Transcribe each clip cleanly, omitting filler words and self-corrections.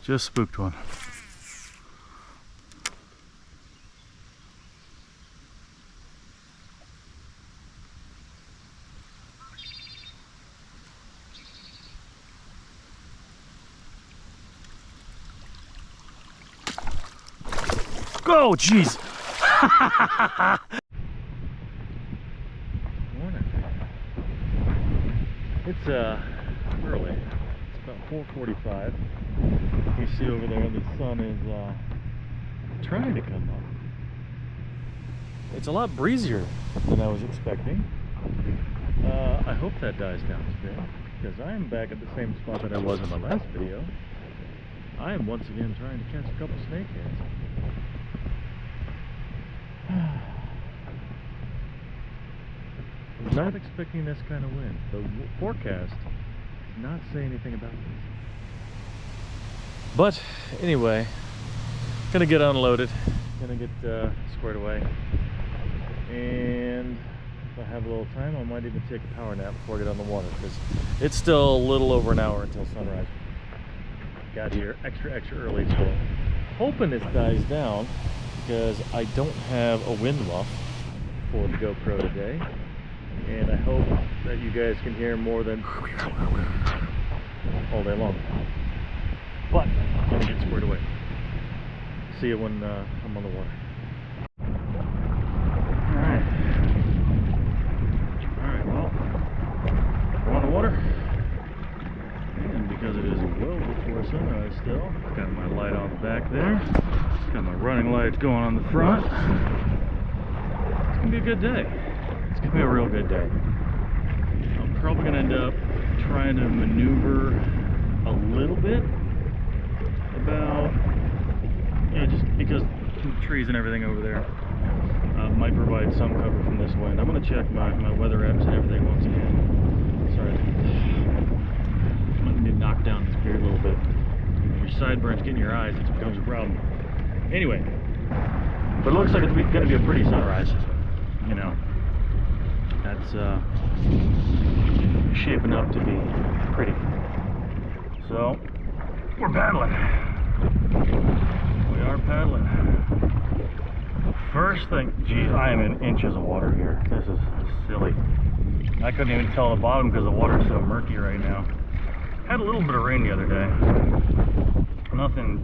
Just spooked one. Oh, jeez. Morning. It's early. It's about 4:45. You see over there the sun is trying to come up. It's a lot breezier than I was expecting. I hope that dies down today, because I am back at the same spot that I was in my last video. I am once again trying to catch a couple snakeheads. I was not expecting this kind of wind. The forecast did not say anything about this. But anyway, gonna get unloaded, gonna get squared away, and if I have a little time, I might even take a power nap before I get on the water, because it's still a little over an hour until sunrise. Got here extra early, so hoping this dies down, because I don't have a wind muff for the GoPro today, and I hope that you guys can hear more than all day long. But I'm gonna get squared away. See you when I'm on the water. Alright, well, we're on the water, and because it is well before sunrise still, got my light on the back there. Got my running lights going on the front. It's gonna be a good day. It's gonna be a real good day. I'm probably gonna end up trying to maneuver a little bit about, just because the trees and everything over there might provide some cover from this wind. I'm gonna check my weather apps and everything once again. Sorry, I might need to knock down this beard a little bit. When your sideburns get in your eyes, it becomes a problem. Anyway, but it looks like it's going to be a pretty sunrise. You know, that's shaping up to be pretty. So, we're paddling. We are paddling. First thing, geez, I am in inches of water here. This is silly. I couldn't even tell the bottom because the water's so murky right now. Had a little bit of rain the other day. Nothing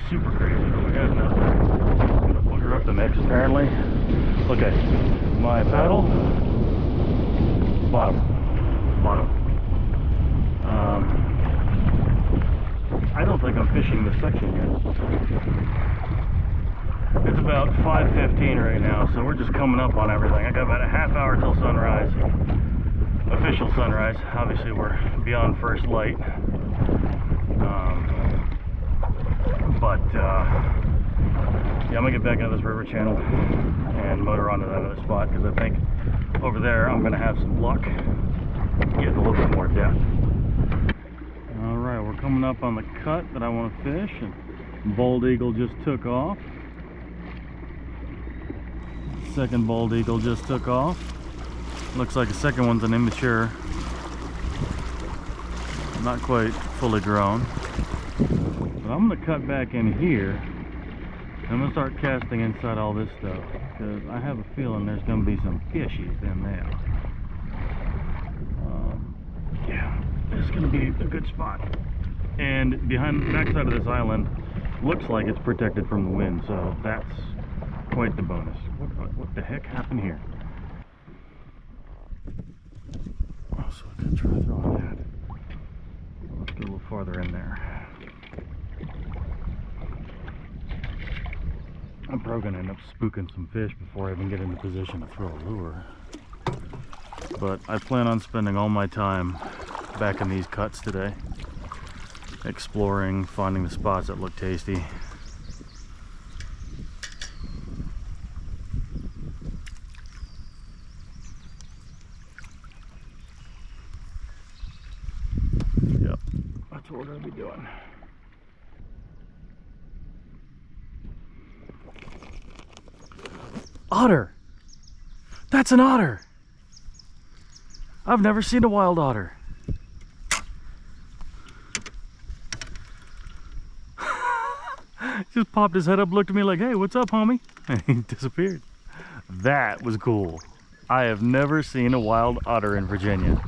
super crazy, but we had enough to booger up the mix apparently. Okay, my paddle, bottom. I don't think I'm fishing this section yet. It's about 5:15 right now, so we're just coming up on everything. I got about a half hour till sunrise, official sunrise. Obviously we're beyond first light. Yeah, I'm gonna get back into this river channel and motor onto that other spot, because I think over there I'm gonna have some luck getting a little bit more depth. Alright, we're coming up on the cut that I want to fish, and bald eagle just took off. Second bald eagle just took off. Looks like the second one's an immature, not quite fully grown. But I'm going to cut back in here. I'm going to start casting inside all this stuff, because I have a feeling there's going to be some fishies in there. Yeah, this is going to be a good spot. And behind the backside of this island, looks like it's protected from the wind, so that's quite the bonus. What the heck happened here? Oh, so I could try throwing that. Let's go a little farther in there. I'm probably going to end up spooking some fish before I even get into position to throw a lure. But I plan on spending all my time back in these cuts today, exploring, finding the spots that look tasty. Yep, that's what we're going to be doing. Otter! That's an otter! I've never seen a wild otter. Just popped his head up, looked at me like, hey, what's up, homie? And he disappeared. That was cool. I have never seen a wild otter in Virginia.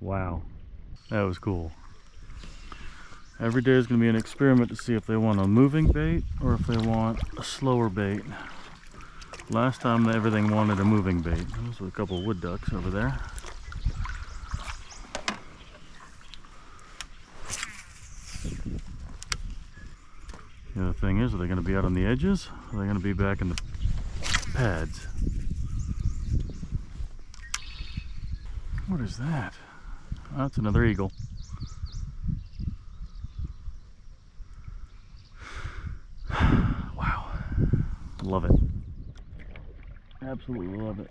Wow, that was cool. Every day is going to be an experiment to see if they want a moving bait or if they want a slower bait. Last time everything wanted a moving bait. Those were a couple of wood ducks over there. The other thing is, are they going to be out on the edges? Or are they going to be back in the pads? What is that? Oh, that's another eagle. Wow. Love it. Absolutely love it.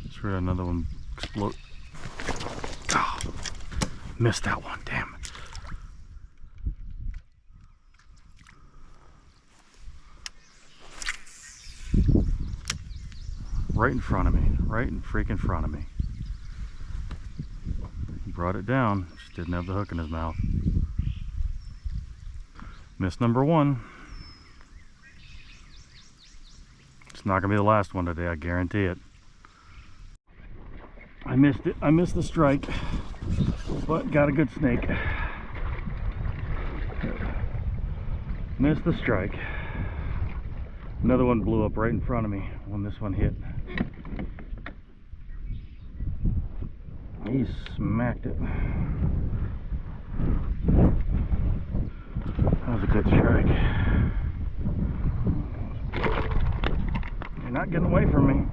Just heard another one explode. Oh, missed that one, damn it. Right in front of me, right in freaking front of me. He brought it down, just didn't have the hook in his mouth. Miss number one. It's not gonna be the last one today, I guarantee it. I missed it, I missed the strike, but got a good snake. Missed the strike. Another one blew up right in front of me when this one hit. He smacked it. That was a good strike. You're not getting away from me.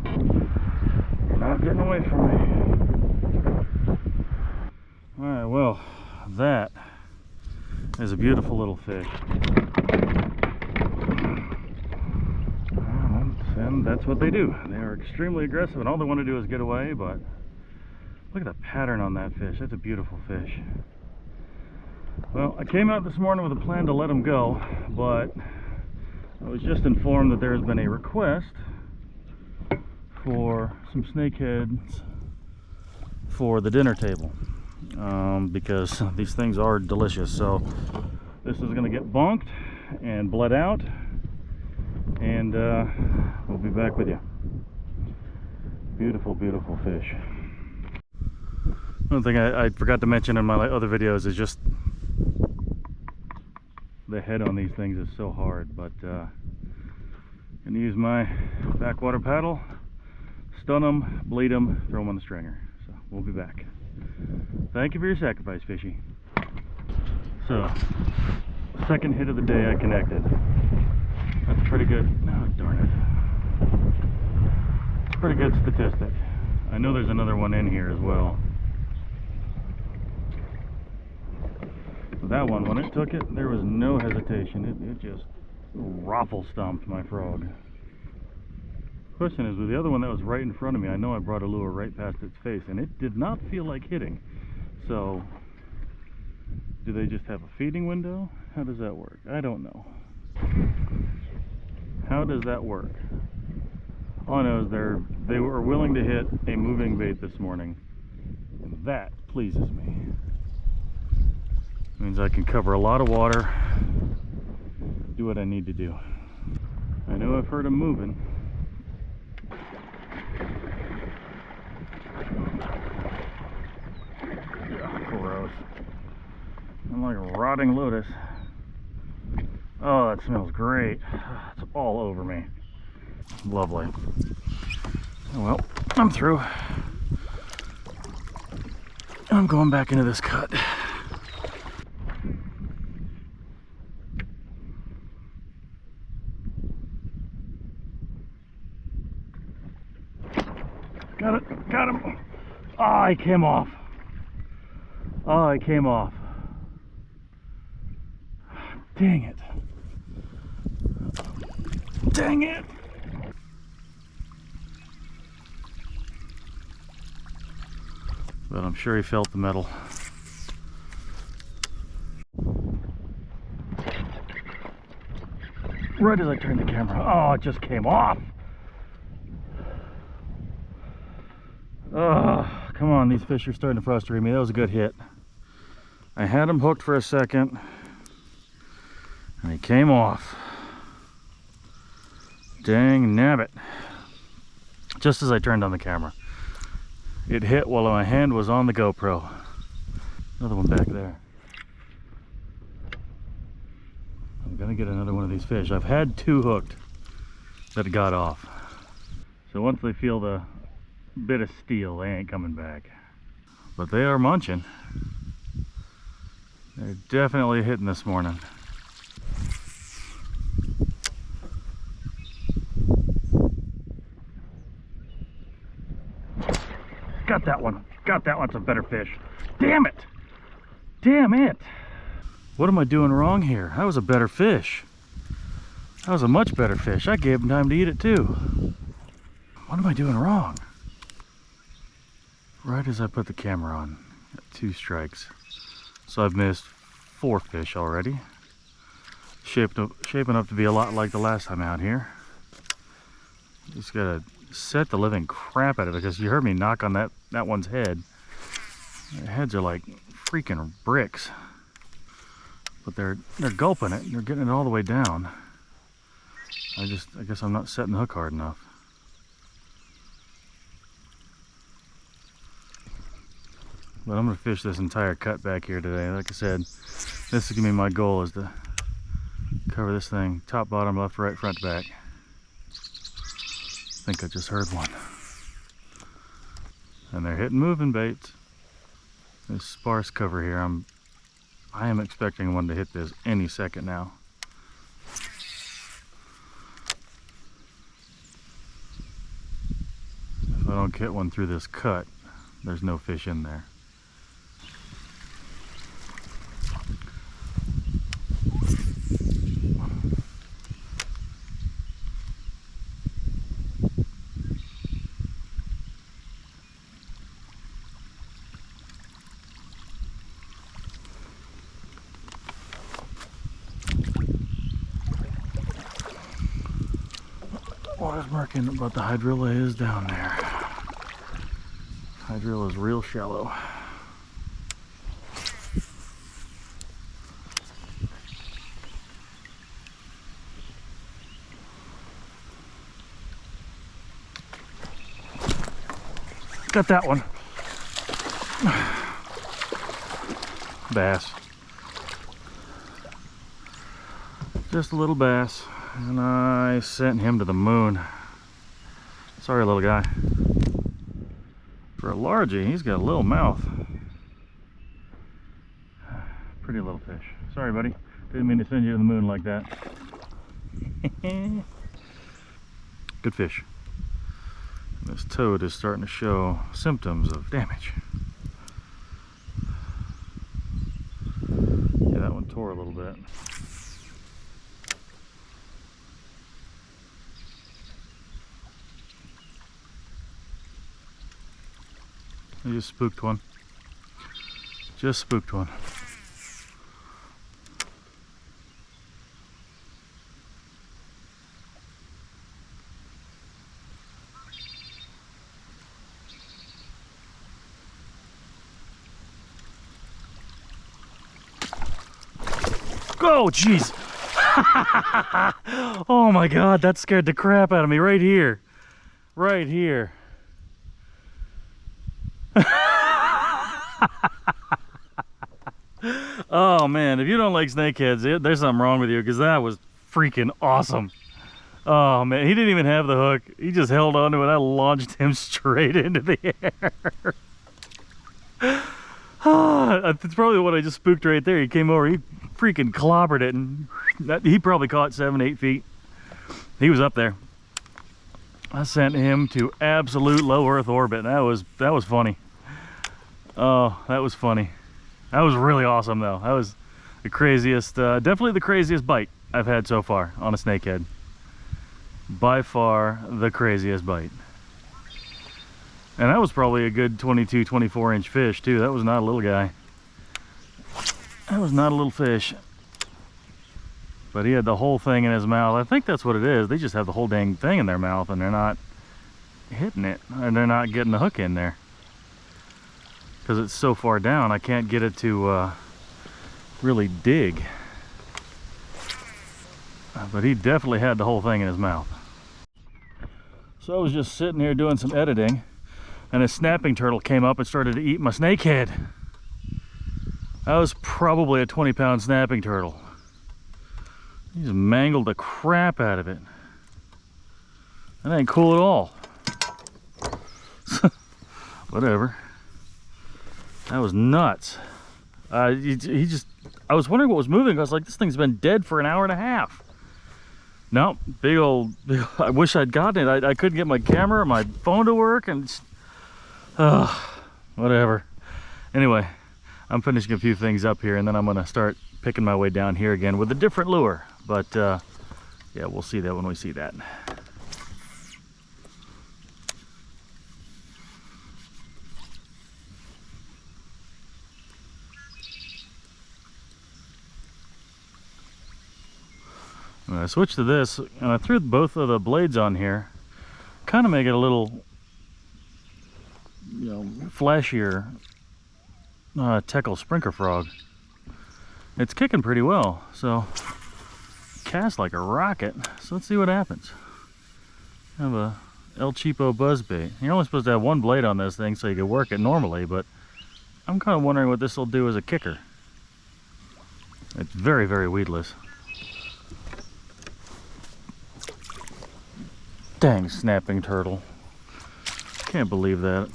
You're not getting away from me. Alright, well, that is a beautiful little fish. And that's what they do. They are extremely aggressive, and all they want to do is get away, but look at the pattern on that fish. That's a beautiful fish. Well, I came out this morning with a plan to let them go, but I was just informed that there has been a request for some snakeheads for the dinner table, because these things are delicious. So this is going to get bonked and bled out, and we'll be back with you. Beautiful, beautiful fish. One thing I forgot to mention in my other videos is just the head on these things is so hard, but gonna use my backwater paddle, stun them, bleed them, throw them on the stringer. So we'll be back. Thank you for your sacrifice, fishy. So, second hit of the day I connected. That's pretty good. Oh, darn it. It's a pretty good statistic. I know there's another one in here as well. That one, when it took it, there was no hesitation. It just raffle stomped my frog. Question is, with the other one that was right in front of me, I know I brought a lure right past its face, and it did not feel like hitting. So, do they just have a feeding window? How does that work? I don't know. How does that work? All I know is they were willing to hit a moving bait this morning, and that pleases me. Means I can cover a lot of water, do what I need to do. I know I've heard them moving. Ugh, gross. I'm like a rotting lotus. Oh, that smells great. It's all over me. Lovely. Well, I'm through. I'm going back into this cut. Got it, got him. Oh, he came off. Oh, he came off. Dang it. Dang it. But I'm sure he felt the metal. Right as I turned the camera. Oh, it just came off. Oh, come on, these fish are starting to frustrate me. That was a good hit. I had him hooked for a second, and he came off. Dang nabbit. Just as I turned on the camera. It hit while my hand was on the GoPro. Another one back there. I'm gonna get another one of these fish. I've had 2 hooked that got off. So once they feel the bit of steel, they ain't coming back. But they are munching. They're definitely hitting this morning. Got that one. Got that one. It's a better fish. Damn it! Damn it! What am I doing wrong here? That was a better fish. That was a much better fish. I gave him time to eat it too. What am I doing wrong? Right as I put the camera on, got 2 strikes. So I've missed 4 fish already. Shaping up to be a lot like the last time out here. Just gotta set the living crap out of it, because you heard me knock on that one's head. Their heads are like freaking bricks. But they're gulping it, they're getting it all the way down. I guess I'm not setting the hook hard enough. But I'm gonna fish this entire cut back here today. Like I said, this is gonna be my goal, is to cover this thing top, bottom, left, right, front, back. I think I just heard one. And they're hitting moving baits. This sparse cover here, I am expecting one to hit this any second now. If I don't get one through this cut, there's no fish in there. Water's murking, but the hydrilla is down there. Hydrilla is real shallow. Got that one. Bass. Just a little bass. And I sent him to the moon. Sorry, little guy. For a largie, he's got a little mouth. Pretty little fish. Sorry, buddy. Didn't mean to send you to the moon like that. Good fish. And this toad is starting to show symptoms of damage. Yeah, that one tore a little bit. I just spooked one. Just spooked one. Oh, jeez. Oh my God, that scared the crap out of me right here. Right here. Oh man, if you don't like snakeheads, there's something wrong with you, because that was freaking awesome. Oh man, he didn't even have the hook. He just held on to it. I launched him straight into the air. It's probably what I just spooked right there. He came over, he freaking clobbered it, and he probably caught 7-8 feet. He was up there. I sent him to absolute low Earth orbit. That was funny. Oh, that was funny. That was really awesome though. That was the craziest, definitely the craziest bite I've had so far on a snakehead. By far the craziest bite. And that was probably a good 22, 24 inch fish too. That was not a little guy. That was not a little fish. But he had the whole thing in his mouth. I think that's what it is. They just have the whole dang thing in their mouth and they're not hitting it, and they're not getting the hook in there because it's so far down. I can't get it to really dig. But he definitely had the whole thing in his mouth. So I was just sitting here doing some editing, and a snapping turtle came up and started to eat my snakehead. That was probably a 20-pound snapping turtle. He just mangled the crap out of it. That ain't cool at all. Whatever. That was nuts. He just, I was wondering what was moving. I was like, this thing's been dead for an hour and a half. No, big old, I wish I'd gotten it. I couldn't get my camera or my phone to work, and whatever. Anyway, I'm finishing a few things up here, and then I'm gonna start picking my way down here again with a different lure. But yeah, we'll see that when we see that. When I switched to this, and I threw both of the blades on here, kind of make it a little, you know, flashier Teckle sprinkler frog. It's kicking pretty well, so cast like a rocket. So let's see what happens. I have a El Cheapo buzzbait. You're only supposed to have one blade on this thing so you can work it normally, but I'm kind of wondering what this will do as a kicker. It's very, very weedless. Dang snapping turtle. Can't believe that.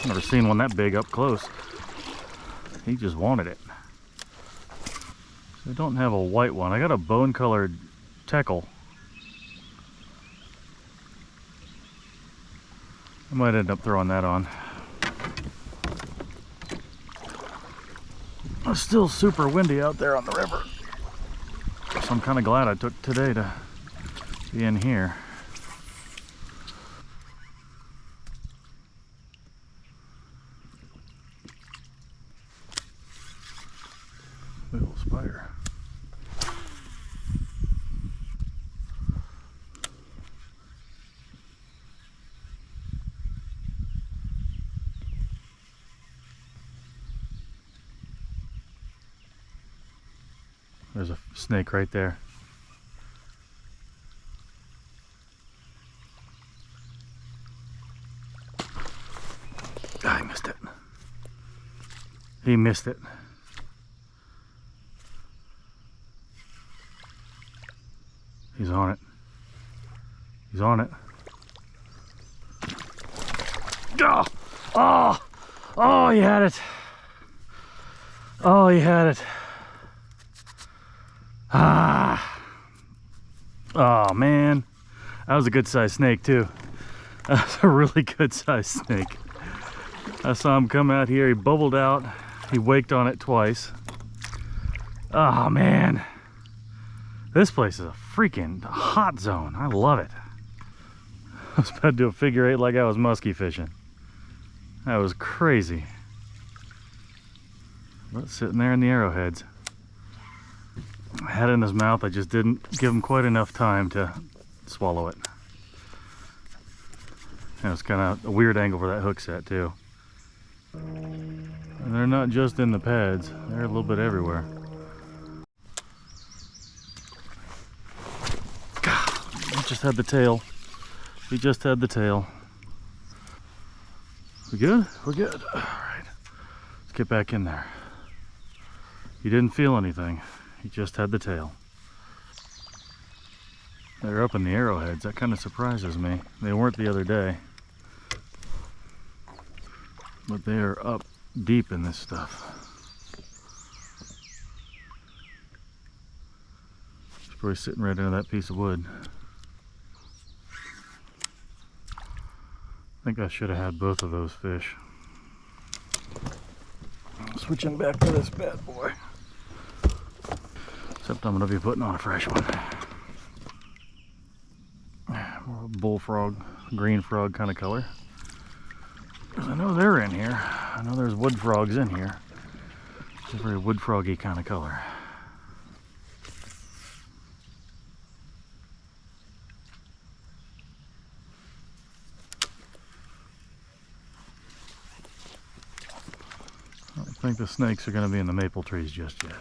Never seen one that big up close. He just wanted it. So I don't have a white one. I got a bone colored Teckle. I might end up throwing that on. It's still super windy out there on the river. So I'm kind of glad I took today to be in here. Little spider. There's a snake right there. I missed it. He missed it. He's on it. He's on it. Oh! Oh! Oh, he had it. Oh, he had it. Ah. Oh, man. That was a good sized snake, too. That was a really good sized snake. I saw him come out here. He bubbled out. He waked on it twice. Oh, man. This place is a freaking hot zone. I love it. I was about to do a figure eight like I was muskie fishing. That was crazy. But sitting there in the arrowheads. I had it in his mouth. I just didn't give him quite enough time to swallow it. And it's kind of a weird angle for that hook set too. And they're not just in the pads. They're a little bit everywhere. He just had the tail. He just had the tail. We good? We're good. All right. Let's get back in there. He didn't feel anything. He just had the tail. They're up in the arrowheads. That kind of surprises me. They weren't the other day. But they are up deep in this stuff. He's probably sitting right under that piece of wood. I think I should have had both of those fish. Switching back to this bad boy. Except I'm going to be putting on a fresh one. More bullfrog, green frog kind of color. Because I know they're in here. I know there's wood frogs in here. It's a very wood froggy kind of color. think the snakes are going to be in the maple trees just yet.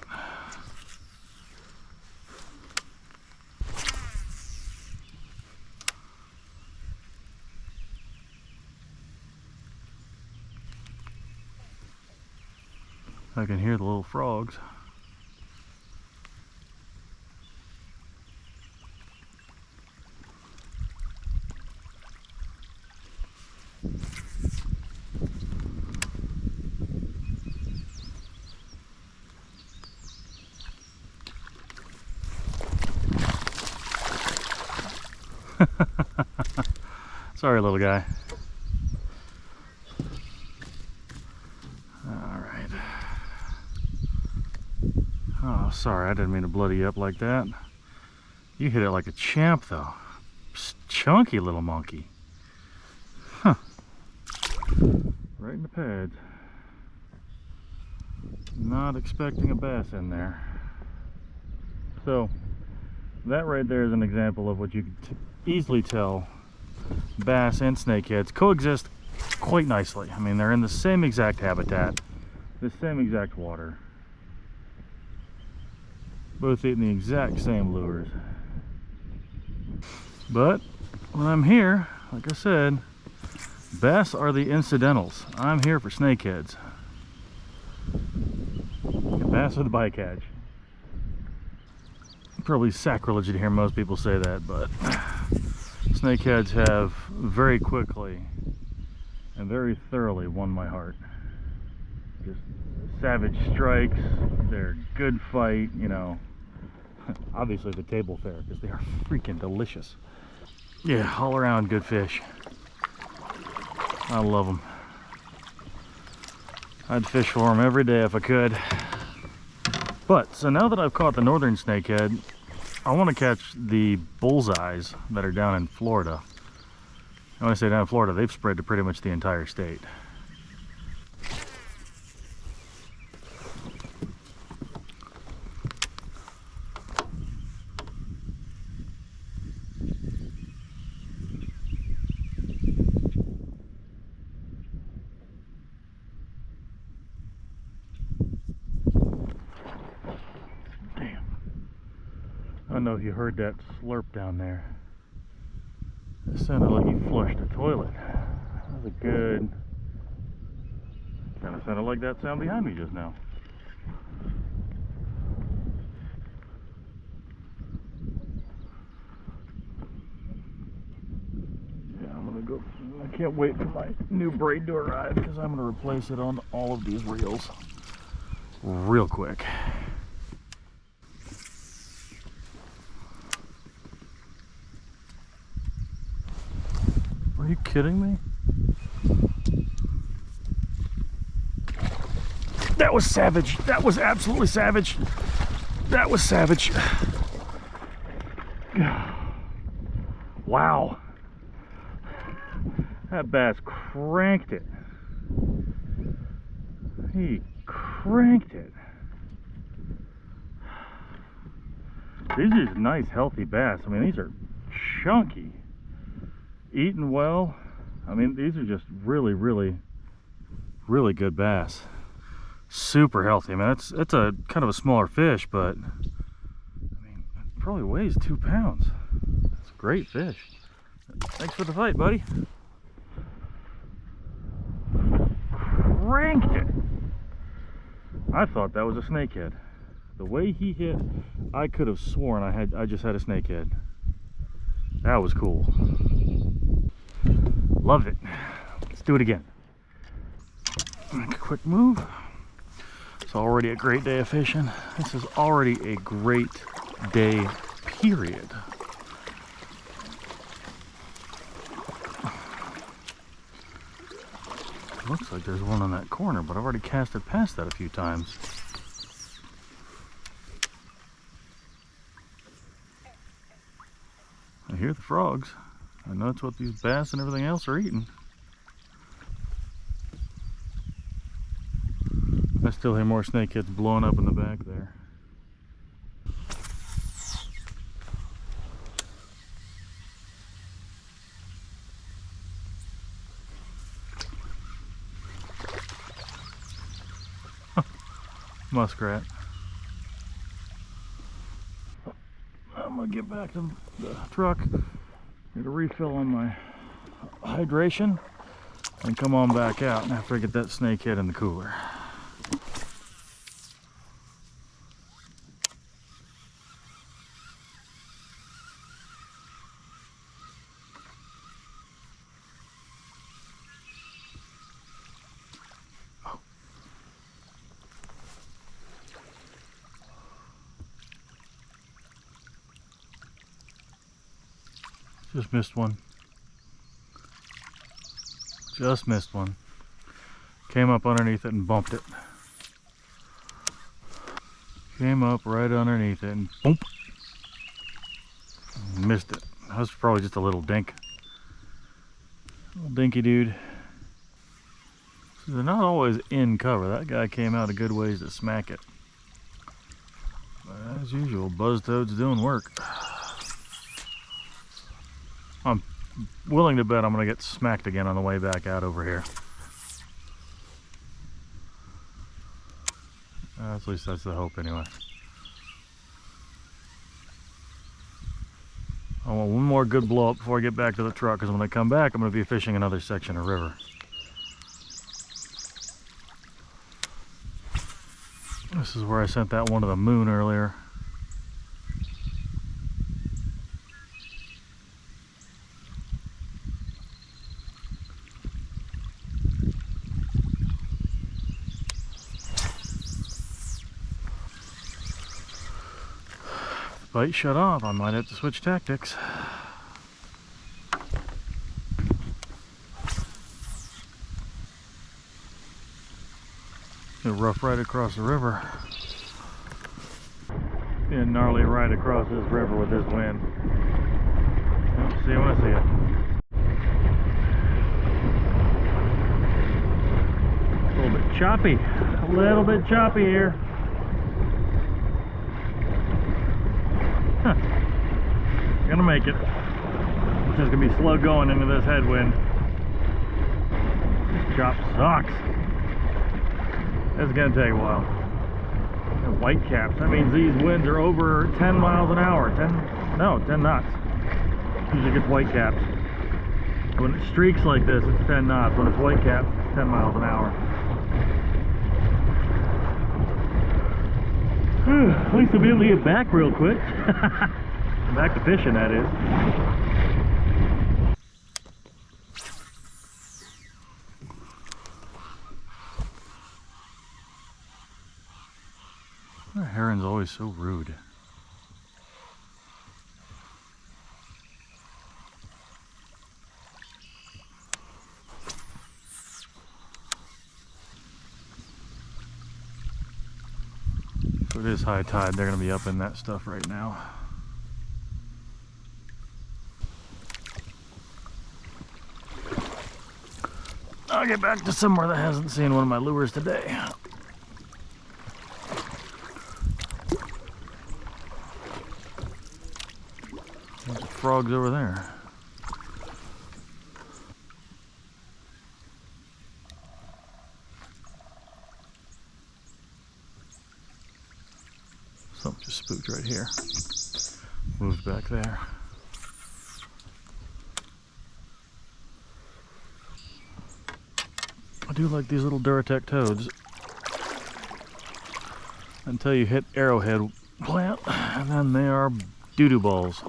I can hear the little frogs. Sorry, little guy. Alright. Oh, sorry, I didn't mean to bloody you up like that. You hit it like a champ, though. Chunky little monkey. Huh. Right in the pads. Not expecting a bass in there. So, that right there is an example of what you can easily tell bass and snakeheads coexist quite nicely. I mean, they're in the same exact habitat, the same exact water, both eating the exact same lures. But when I'm here, like I said, bass are the incidentals. I'm here for snakeheads. Bass are the bycatch. Probably sacrilege to hear most people say that, but snakeheads have very quickly and very thoroughly won my heart. Just savage strikes, they're good fight, you know. Obviously the table fare, because they are freaking delicious. Yeah, all around good fish. I love them. I'd fish for them every day if I could. But, so now that I've caught the northern snakehead, I want to catch the bullseyes that are down in Florida. And when I say down in Florida, they've spread to pretty much the entire state. I don't know if you heard that slurp down there. It sounded like he flushed a toilet. That was a good... kind of sounded like that sound behind me just now. Yeah, I'm gonna go... I can't wait for my new braid to arrive because I'm gonna replace it on all of these reels real quick. Are you kidding me? That was savage. That was absolutely savage. That was savage. Wow. That bass cranked it. He cranked it. These are just nice, healthy bass. I mean, these are chunky. Eating well. I mean, these are just really, really, really good bass. Super healthy. I mean, it's a kind of a smaller fish, but I mean, it probably weighs 2 pounds. It's a great fish. Thanks for the fight, buddy. Cranked it. I thought that was a snakehead. The way he hit, I could have sworn I just had a snakehead. That was cool. Loved it. Let's do it again. Make a quick move. It's already a great day of fishing. This is already a great day, period. Looks like there's one on that corner, but I've already cast it past that a few times. I hear the frogs. I know that's what these bass and everything else are eating. I still hear more snakeheads blowing up in the back there. muskrat. I'm gonna get back to the truck, get a refill on my hydration, and come on back out after I get that snakehead in the cooler. Just missed one. Just missed one. Came up underneath it and bumped it. Came up right underneath it and boom. Missed it. That was probably just a little dink. Little dinky dude. So they're not always in cover. That guy came out a good ways to smack it. But as usual, buzz toad's doing work. I'm willing to bet I'm going to get smacked again on the way back out over here. At least that's the hope anyway. I want one more good blow up before I get back to the truck, because when I come back I'm going to be fishing another section of river. This is where I sent that one to the moon earlier. Bite shut off, I might have to switch tactics. A rough ride across the river. Be a gnarly ride across this river with this wind. Well, see you when I see you. A little bit choppy. A little bit choppy here. Gonna make it. It's just gonna be slow going into this headwind. This chop sucks. It's gonna take a while. And white caps. That means these winds are over 10 miles an hour. 10 knots. Usually gets white caps. When it streaks like this, it's 10 knots. When it's white caps, it's 10 miles an hour. At least I'll be able to get back real quick. Back to fishing, that is. Our heron's always so rude. So it is high tide. They're going to be up in that stuff right now. I'll get back to somewhere that hasn't seen one of my lures today. There's frogs over there. Something just spooked right here. Moved back there. I do like these little Duratec toads until you hit arrowhead plant, and then they are doo-doo balls.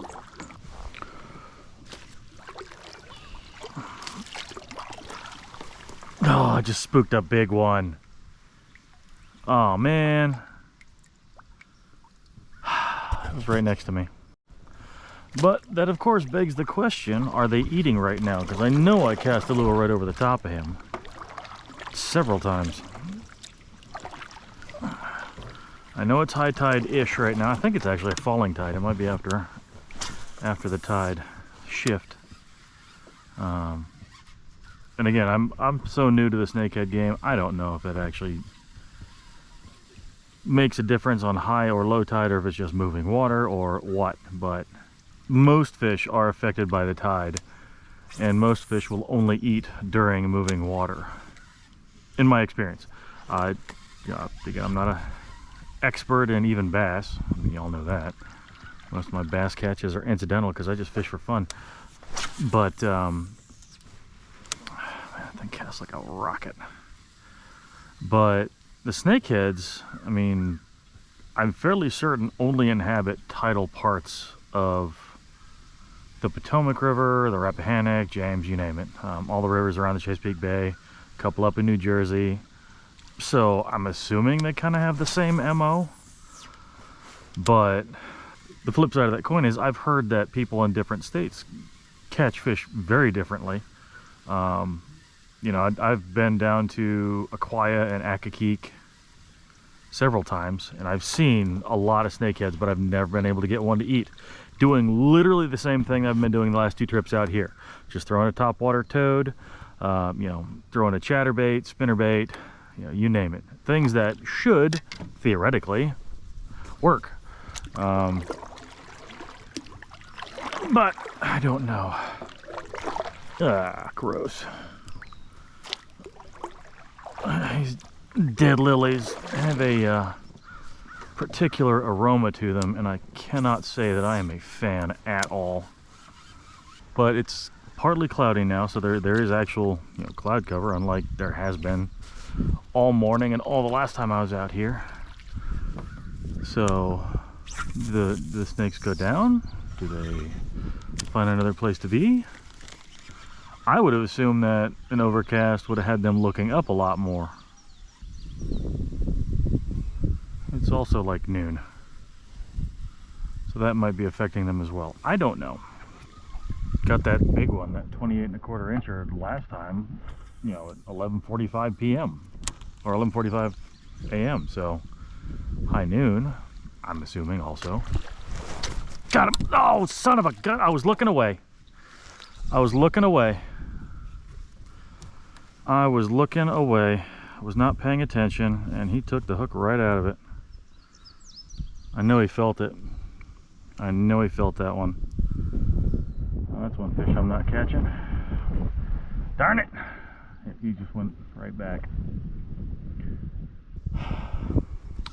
Oh, I just spooked a big one. Oh man. It was right next to me. But that of course begs the question, are they eating right now? Because I know I cast a lure right over the top of him. Several times. I know it's high tide-ish right now. I think it's actually a falling tide. It might be after the tide shift. And again, I'm so new to the snakehead game. I don't know if it actually makes a difference on high or low tide, or if it's just moving water or what. But most fish are affected by the tide, and most fish will only eat during moving water. In my experience, again, I'm not a expert in even bass. I mean, y'all know that. Most of my bass catches are incidental because I just fish for fun. But man, that thing casts like a rocket. But the snakeheads, I mean, I'm fairly certain only inhabit tidal parts of the Potomac River, the Rappahannock, James, you name it. All the rivers around the Chesapeake Bay, a couple up in New Jersey. So I'm assuming they kind of have the same MO. But the flip side of that coin is I've heard that people in different states catch fish very differently. You know, I've been down to Aquia and Accokeek several times, and I've seen a lot of snakeheads, but I've never been able to get one to eat. Doing literally the same thing I've been doing the last 2 trips out here. Just throwing a topwater toad, you know, throwing a chatterbait, spinnerbait, you know, you name it. Things that should, theoretically, work. But I don't know. Ah, gross. These dead lilies have a particular aroma to them, and I cannot say that I am a fan at all. But it's partly cloudy now, so there is actual, you know, cloud cover, unlike there has been all morning and all the last time I was out here. So the snakes go down. Do they find another place to be? I would have assumed that an overcast would have had them looking up a lot more. It's also like noon, so that might be affecting them as well. I don't know. Got that big one, that 28¼ incher last time, you know, at 11:45 p.m. or 11:45 a.m. So high noon, I'm assuming also. Got him! Oh, son of a gun! I was looking away. I was looking away. I was looking away. I was not paying attention, and he took the hook right out of it. I know he felt it. I know he felt that one. Oh, that's one fish I'm not catching. Darn it! He just went right back.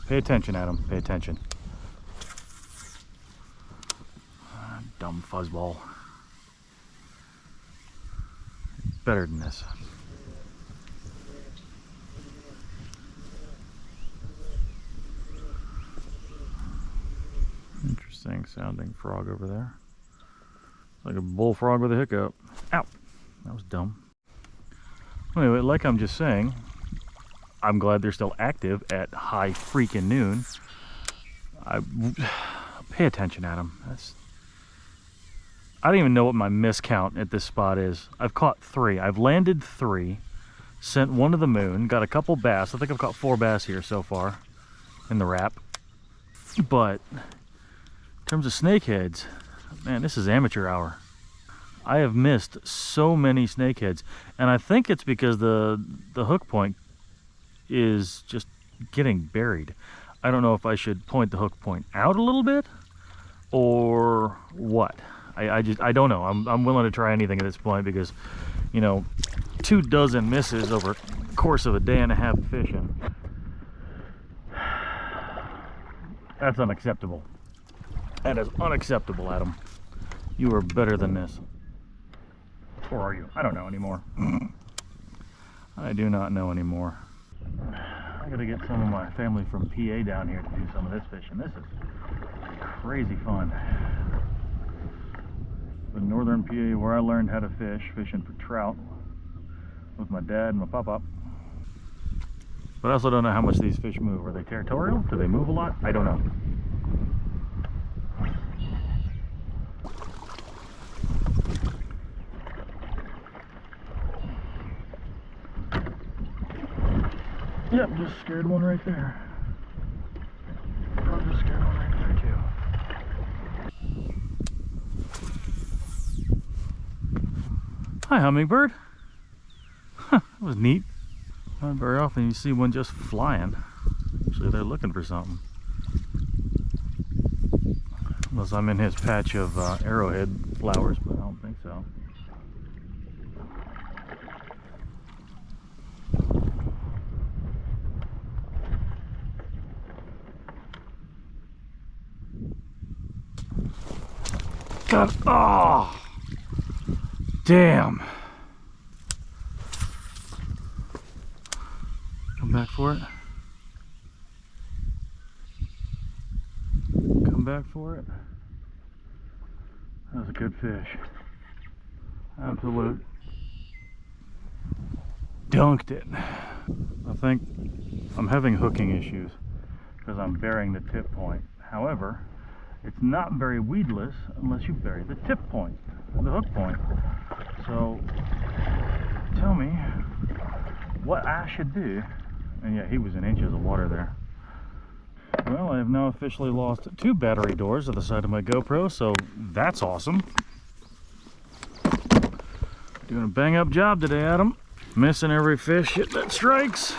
Pay attention, Adam. Pay attention. Dumb fuzzball. Better than this. Interesting sounding frog over there. Like a bullfrog with a hiccup. Ow! That was dumb. Anyway, like I'm just saying, I'm glad they're still active at high freaking noon. Pay attention, Adam. I don't even know what my miss count at this spot is. I've caught 3. I've landed 3, sent 1 to the moon, got a couple bass. I think I've caught 4 bass here so far in the RAPP. But in terms of snakeheads, man, this is amateur hour. I have missed so many snakeheads, and I think it's because the hook point is just getting buried. I don't know if I should point the hook point out a little bit or what. I don't know. I'm willing to try anything at this point because, you know, 24 misses over the course of a day and a half of fishing. That's unacceptable. That is unacceptable, Adam. You are better than this. Or are you? I don't know anymore. I do not know anymore. I gotta get some of my family from PA down here to do some of this fishing. This is crazy fun. The northern PA where I learned how to fish, fishing for trout with my dad and my pop-up. But I also don't know how much these fish move. Are they territorial? Do they move a lot? I don't know. Yep, just scared one right there. Just scared one right there too. Hi, hummingbird. Huh, that was neat. Not very often you see one just flying. Usually they're looking for something. Unless I'm in his patch of arrowhead flowers, but I don't think so. God, oh, damn. Come back for it. Come back for it. That was a good fish. Absolute. Dunked it. I think I'm having hooking issues because I'm burying the tip point. However, it's not very weedless unless you bury the tip point, the hook point. So tell me what I should do. And yeah, he was in inches of water there. Well, I have now officially lost 2 battery doors to the side of my GoPro, so that's awesome. Doing a bang up job today, Adam. Missing every fish that strikes,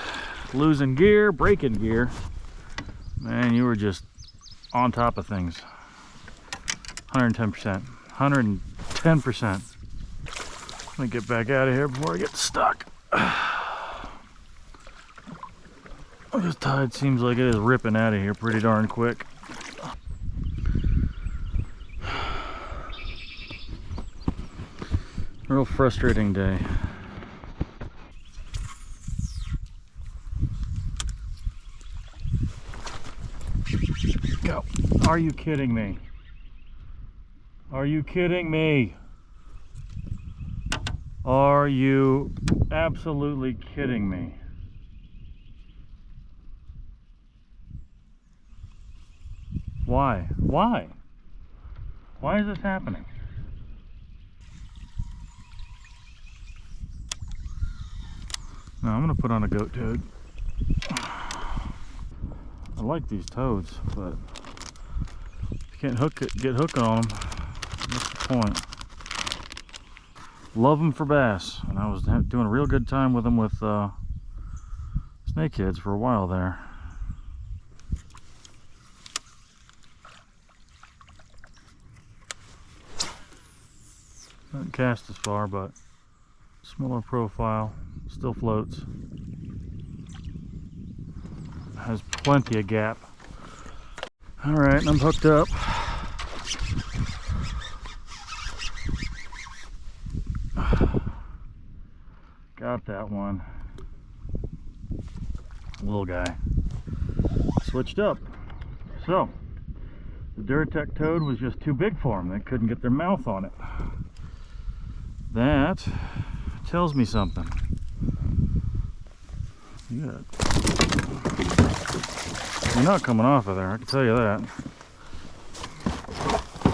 losing gear, breaking gear. Man, you were just on top of things. 110%. 110%. Let me get back out of here before I get stuck. This tide seems like it is ripping out of here pretty darn quick. Real frustrating day. Go. Are you kidding me? Are you kidding me? Are you absolutely kidding me? Why? Why? Why is this happening? Now I'm gonna put on a goat toad. I like these toads, but you can't get hooked on them. What's the point? Love them for bass, and I was doing a real good time with them with snakeheads for a while there. Doesn't cast as far, but smaller profile, still floats. Has plenty of gap. All right, I'm hooked up. Got that one. Little guy. Switched up. So, the Duratec toad was just too big for them. They couldn't get their mouth on it. That tells me something. You're not coming off of there, I can tell you that.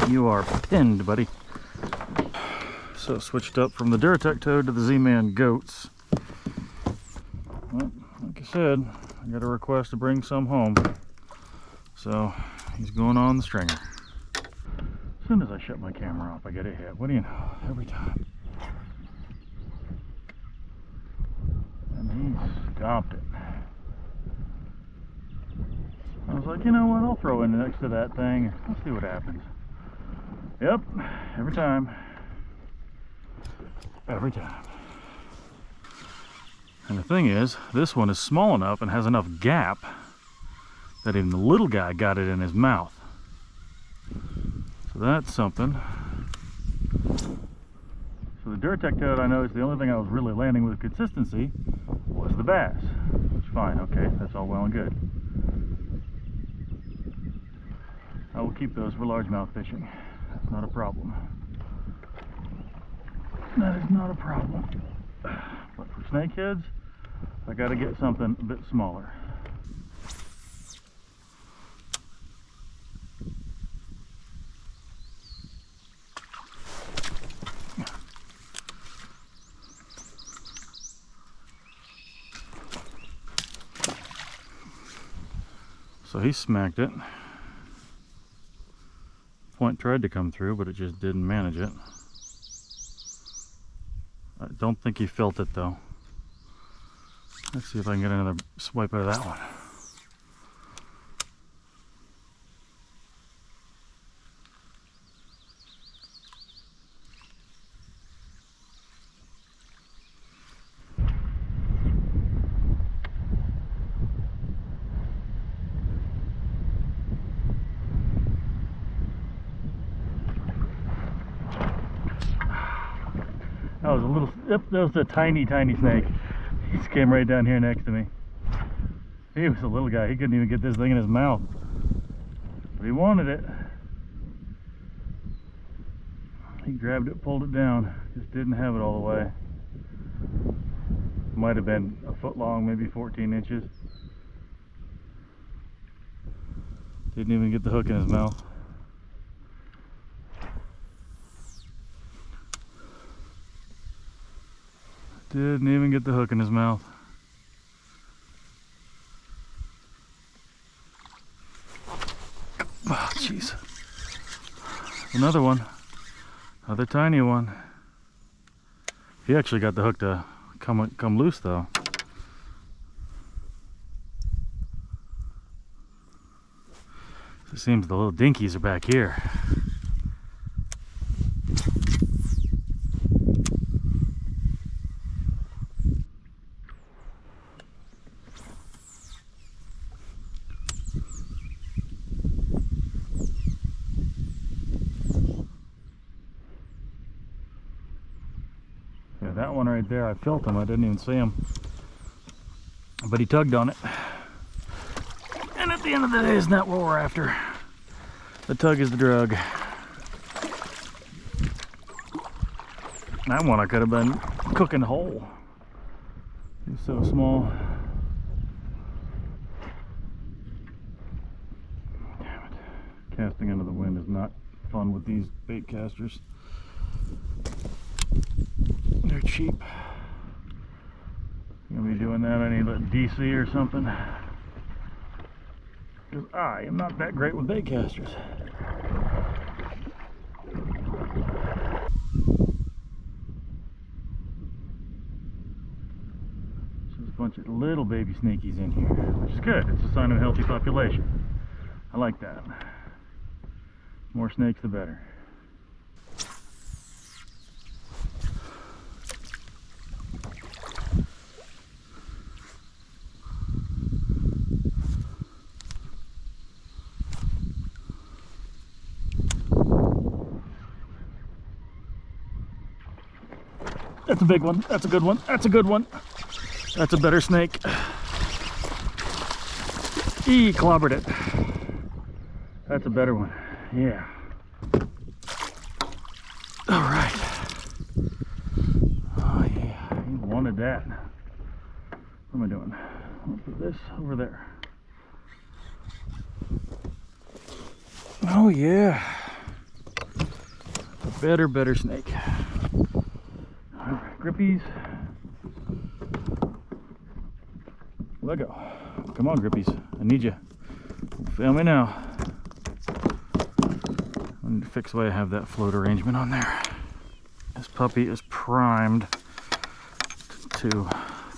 You are pinned, buddy. So switched up from the Duratec toad to the Z-Man goats. Well, like I said, I got a request to bring some home. So he's going on the stringer. As soon as I shut my camera off, I get a hit. What do you know? Every time. And he stomped it. I was like, you know what, I'll throw in next to that thing. Let's see what happens. Yep, every time. Every time. And the thing is, this one is small enough and has enough gap that even the little guy got it in his mouth. So that's something. So the Duratec toad, I noticed the only thing I was really landing with consistency was the bass. Which is fine, okay, that's all well and good. I will keep those for largemouth fishing. That's not a problem. That is not a problem. But for snakeheads, I got to get something a bit smaller. So he smacked it. Point tried to come through, but it just didn't manage it. I don't think he felt it though. Let's see if I can get another swipe out of that one. That was a little, yep, that was a tiny, tiny snake. He just came right down here next to me. He was a little guy. He couldn't even get this thing in his mouth. But he wanted it. He grabbed it, pulled it down. Just didn't have it all the way. Might have been a foot long, maybe 14 inches. Didn't even get the hook in his mouth. Didn't even get the hook in his mouth. Oh, jeez. Another one. Another tiny one. He actually got the hook to come loose though. It seems the little dinkies are back here. Yeah, that one right there, I felt him. I didn't even see him. But he tugged on it. And at the end of the day, isn't that what we're after? The tug is the drug. That one I could have been cooking whole. He's so small. Damn it. Casting into the wind is not fun with these bait casters. They're cheap. You gonna be doing that? I need a DC or something. Because I am not that great with bait casters. So there's a bunch of little baby snakies in here, which is good. It's a sign of a healthy population. I like that. More snakes, the better. That's a big one. That's a good one. That's a good one. That's a better snake. He clobbered it. That's a better one. Yeah. All right. Oh yeah, he wanted that. What am I doing? I'll put this over there. Oh yeah. A better snake. Grippies. Let go. Come on, Grippies. I need you. Fail me now. I need to fix the way I have that float arrangement on there. This puppy is primed to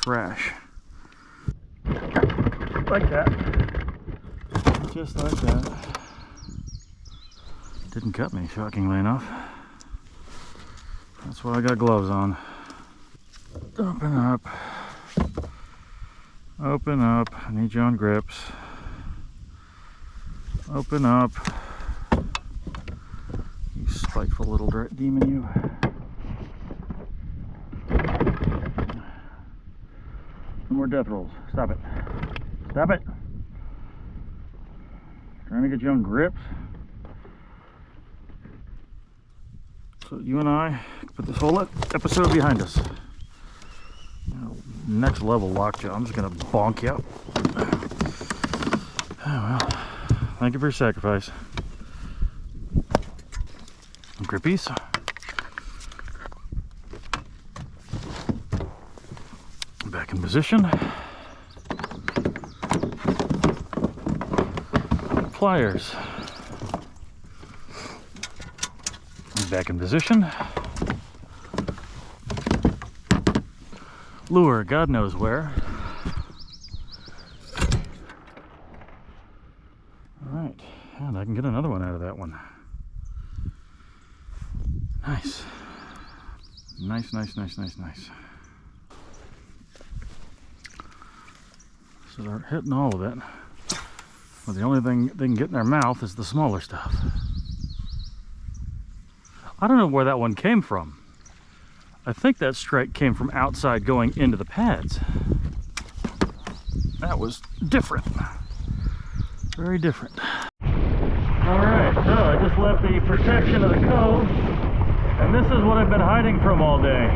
thrash. Like that. Just like that. Didn't cut me, shockingly enough. That's why I got gloves on. Open up. Open up. I need you on grips. Open up. You spiteful little demon, you. No more death rolls. Stop it. Stop it. Trying to get you on grips. So you and I can put this whole episode behind us. Next level lockjaw. I'm just gonna bonk you up. Oh well. Thank you for your sacrifice. Grippies. Back in position. Pliers. Back in position. Lure, God knows where. Alright, and I can get another one out of that one. Nice. Nice. So they're hitting all of it. Well, the only thing they can get in their mouth is the smaller stuff. I don't know where that one came from. I think that strike came from outside going into the pads. That was different. Very different. Alright, so I just left the protection of the cove, and this is what I've been hiding from all day.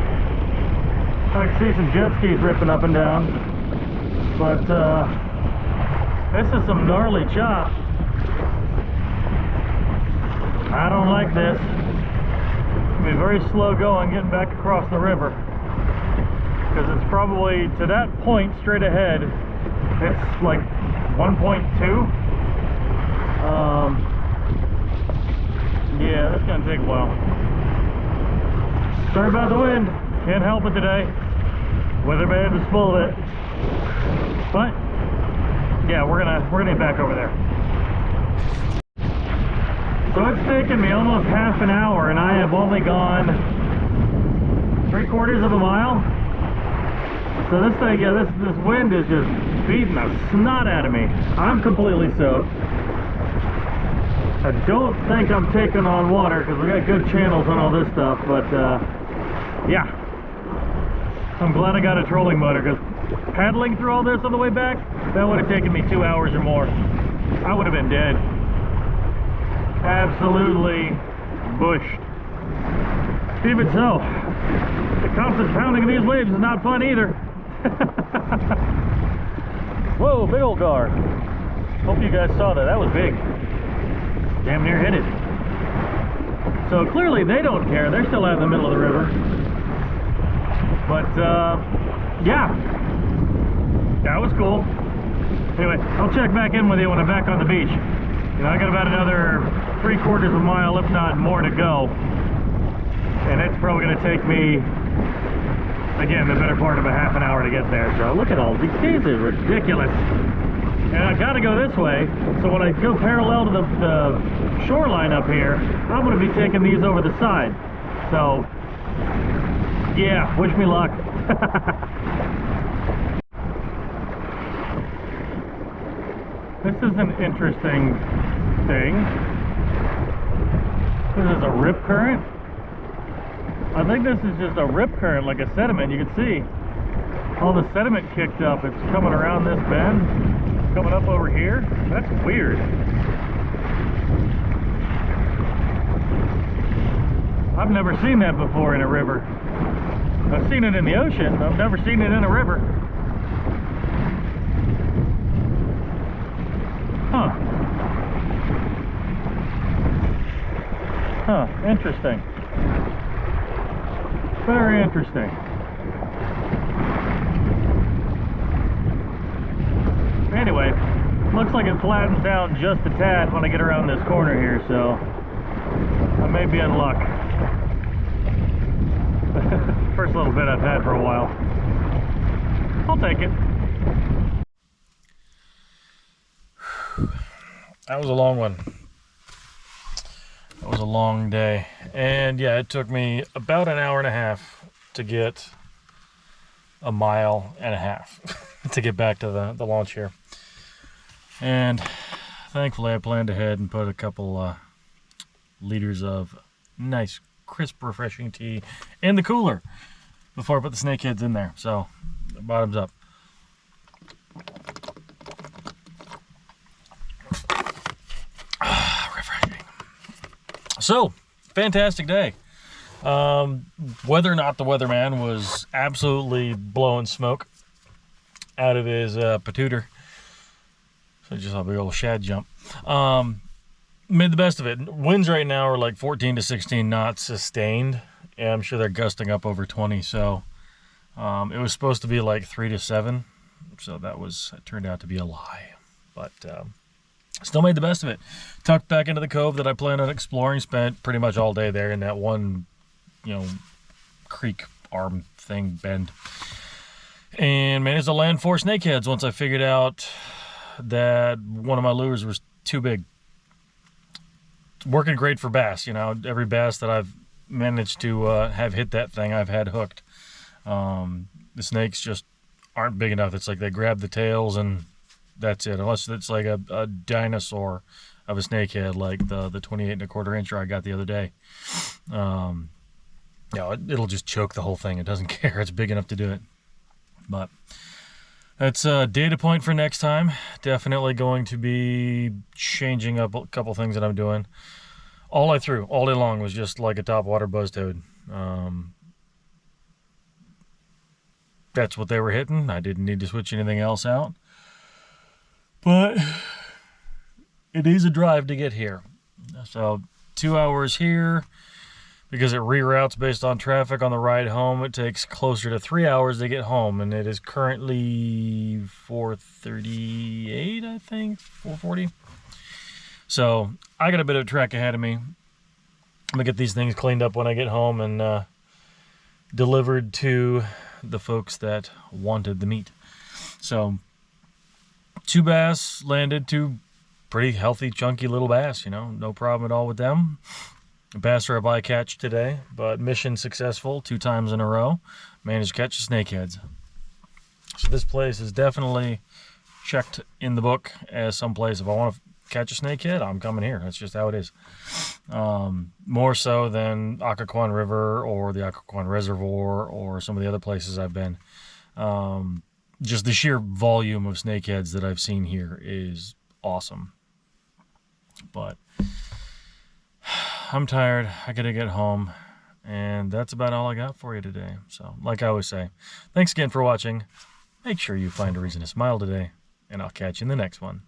I can see some jet skis ripping up and down, but this is some gnarly chop. I don't like this. It'll be very slow going getting back across the river, because it's probably to that point straight ahead. It's like 1.2. Yeah, that's gonna take a while. Sorry about the wind. Can't help it today. Weatherman is full of it. But yeah, we're gonna get back over there. So it's taken me almost half an hour, and I have only gone 3/4 of a mile. So this thing, yeah, this wind is just beating the snot out of me. I'm completely soaked. I don't think I'm taking on water because we got good channels on all this stuff, but yeah, I'm glad I got a trolling motor, because paddling through all this on the way back, that would have taken me 2 hours or more. I would have been dead. Absolutely bushed. Even so, the constant pounding of these waves is not fun either. Whoa, big old gar. Hope you guys saw that. That was big. Damn near hit it. So clearly they don't care. They're still out in the middle of the river. But yeah, that was cool. Anyway, I'll check back in with you when I'm back on the beach. You know, I got about another 3/4 of a mile, if not more, to go, and it's probably going to take me, again, the better part of a half an hour to get there. So look at all these. These are ridiculous. And I got to go this way, so when I go parallel to the shoreline up here, I'm going to be taking these over the side. So yeah, wish me luck. This is an interesting thing. This is a rip current. I think this is just a rip current, like a sediment. You can see all the sediment kicked up. It's coming around this bend, coming up over here. That's weird. I've never seen that before in a river. I've seen it in the ocean. I've never seen it in a river. Huh. Huh, interesting. Very interesting. Anyway, looks like it flattens down just a tad when I get around this corner here, so I may be in luck. First little bit I've had for a while. I'll take it. That was a long one. That was a long day. And yeah, it took me about an hour and a half to get a mile and a half to get back to the launch here. And thankfully I planned ahead and put a couple liters of nice, crisp, refreshing tea in the cooler before I put the snakeheads in there. So, bottoms up. Refreshing. So, fantastic day. Whether or not the weatherman was absolutely blowing smoke out of his patooter. So just a big old shad jump. Made the best of it. Winds right now are like 14 to 16 knots sustained. And I'm sure they're gusting up over 20. So it was supposed to be like 3 to 7. So it turned out to be a lie. But still made the best of it. Tucked back into the cove that I planned on exploring. Spent pretty much all day there in that one, creek arm thing bend. And managed to land 4 snakeheads once I figured out that one of my lures was too big. It's working great for bass. Every bass that I've managed to have hit that thing, I've had hooked. The snakes just aren't big enough. It's like they grab the tails and that's it. Unless it's like a dinosaur of a snakehead, like the 28 1/4 incher I got the other day. know, it'll just choke the whole thing. It doesn't care. It's big enough to do it. But that's a data point for next time. Definitely going to be changing up a couple things that I'm doing. All I threw all day long was just like a topwater buzz toad. That's what they were hitting. I didn't need to switch anything else out. But it is a drive to get here. So 2 hours here, because it reroutes based on traffic on the ride home. It takes closer to 3 hours to get home, and it is currently 4:38, I think, 4:40. So I got a bit of a trek ahead of me. I'm gonna get these things cleaned up when I get home and delivered to the folks that wanted the meat. So 2 bass landed, 2 pretty healthy, chunky little bass, you know, no problem at all with them. A bass are a bycatch today, but mission successful 2 times in a row. Managed to catch snakeheads. So this place is definitely checked in the book as some place. If I want to catch a snakehead, I'm coming here. That's just how it is. More so than Occoquan River or the Occoquan Reservoir or some of the other places I've been. Just the sheer volume of snakeheads that I've seen here is awesome. But I'm tired. I gotta get home. And that's about all I got for you today. So, like I always say, thanks again for watching. Make sure you find a reason to smile today, and I'll catch you in the next one.